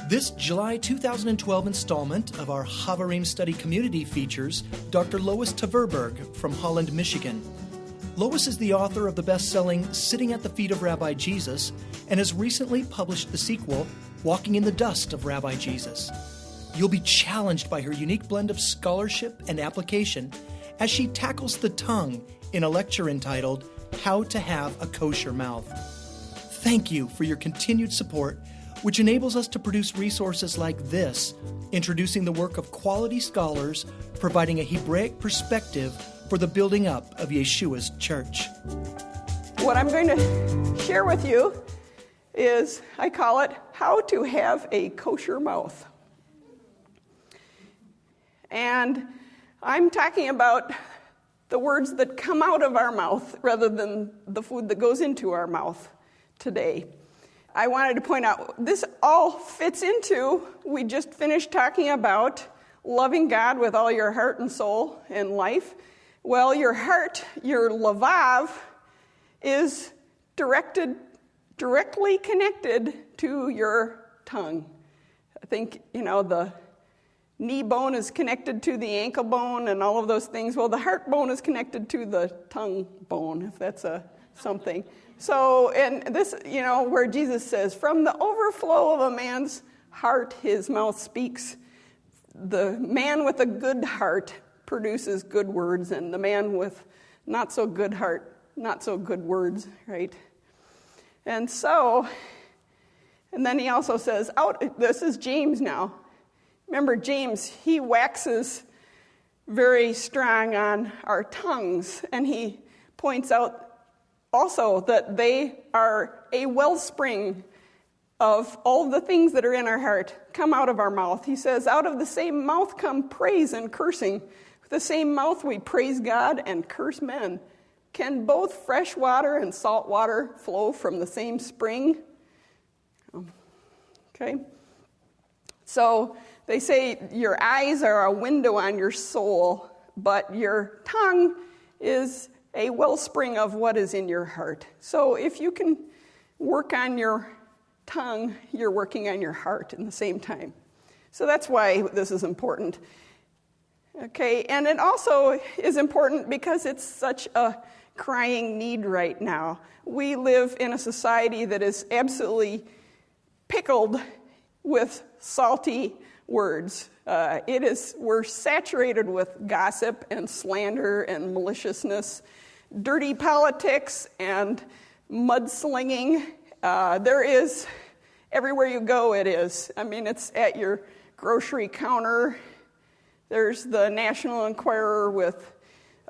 This July 2012 installment of our Havarim Study Community features Dr. Lois Tverberg from Holland, Michigan. Lois is the author of the best-selling Sitting at the Feet of Rabbi Jesus and has recently published the sequel, Walking in the Dust of Rabbi Jesus. You'll be challenged by her unique blend of scholarship and application as she tackles the tongue in a lecture entitled, How to Have a Kosher Mouth. Thank you for your continued support, which enables us to produce resources like this, introducing the work of quality scholars, providing a Hebraic perspective for the building up of Yeshua's church. What I'm going to share with you is, I call it, How to Have a Kosher Mouth. And I'm talking about the words that come out of our mouth rather than the food that goes into our mouth today. I wanted to point out, this all fits into, we just finished talking about loving God with all your heart and soul and life. Well, your heart, your lavav, is directly connected to your tongue. I think, the knee bone is connected to the ankle bone and all of those things. Well, the heart bone is connected to the tongue bone, if that's something. So, and this, where Jesus says, from the overflow of a man's heart, his mouth speaks. The man with a good heart produces good words, and the man with not so good heart, not so good words, right? And so, and then he also says, this is James now. Remember James, he waxes very strong on our tongues, and he points out also that they are a wellspring of all the things that are in our heart come out of our mouth. He says, out of the same mouth come praise and cursing. With the same mouth we praise God and curse men. Can both fresh water and salt water flow from the same spring? Okay. So they say your eyes are a window on your soul, but your tongue is a wellspring of what is in your heart. So if you can work on your tongue, you're working on your heart at the same time. So that's why this is important. Okay, and it also is important because it's such a crying need right now. We live in a society that is absolutely pickled with salty words. We're saturated with gossip and slander and maliciousness, dirty politics and mudslinging. There is, everywhere you go it is. It's at your grocery counter. There's the National Enquirer with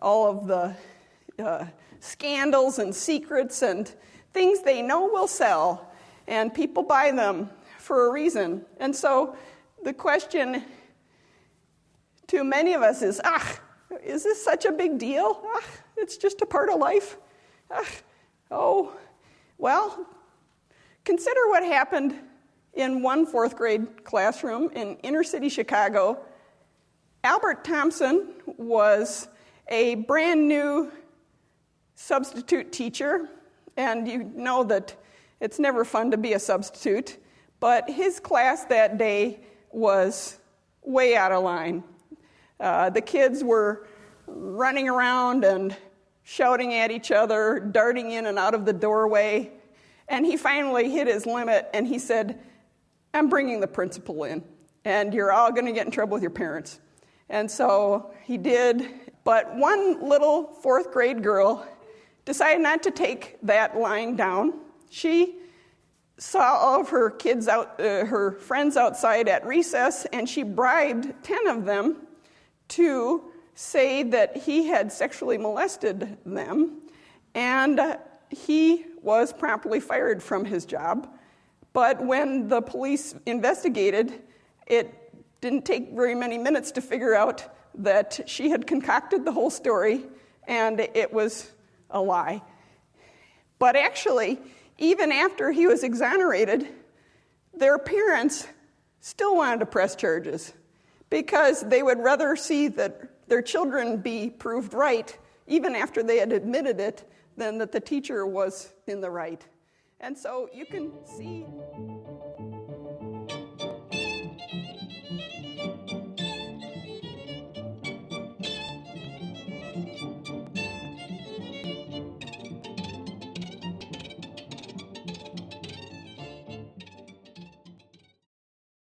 all of the scandals and secrets and things they know will sell, and people buy them for a reason. And so the question to many of us is, is this such a big deal? It's just a part of life. Well, consider what happened in one fourth grade classroom in inner city Chicago. Albert Thompson was a brand new substitute teacher, and you know that it's never fun to be a substitute, but his class that day was way out of line. The kids were running around and shouting at each other, darting in and out of the doorway, and he finally hit his limit, and he said, I'm bringing the principal in, and you're all going to get in trouble with your parents. And so he did, but one little fourth grade girl decided not to take that lying down. She saw all of her kids her friends outside at recess, and she bribed 10 of them to say that he had sexually molested them, and he was promptly fired from his job. But when the police investigated, it didn't take very many minutes to figure out that she had concocted the whole story, and it was a lie. But actually, even after he was exonerated, their parents still wanted to press charges because they would rather see that their children be proved right, even after they had admitted it, than that the teacher was in the right. And so you can see you.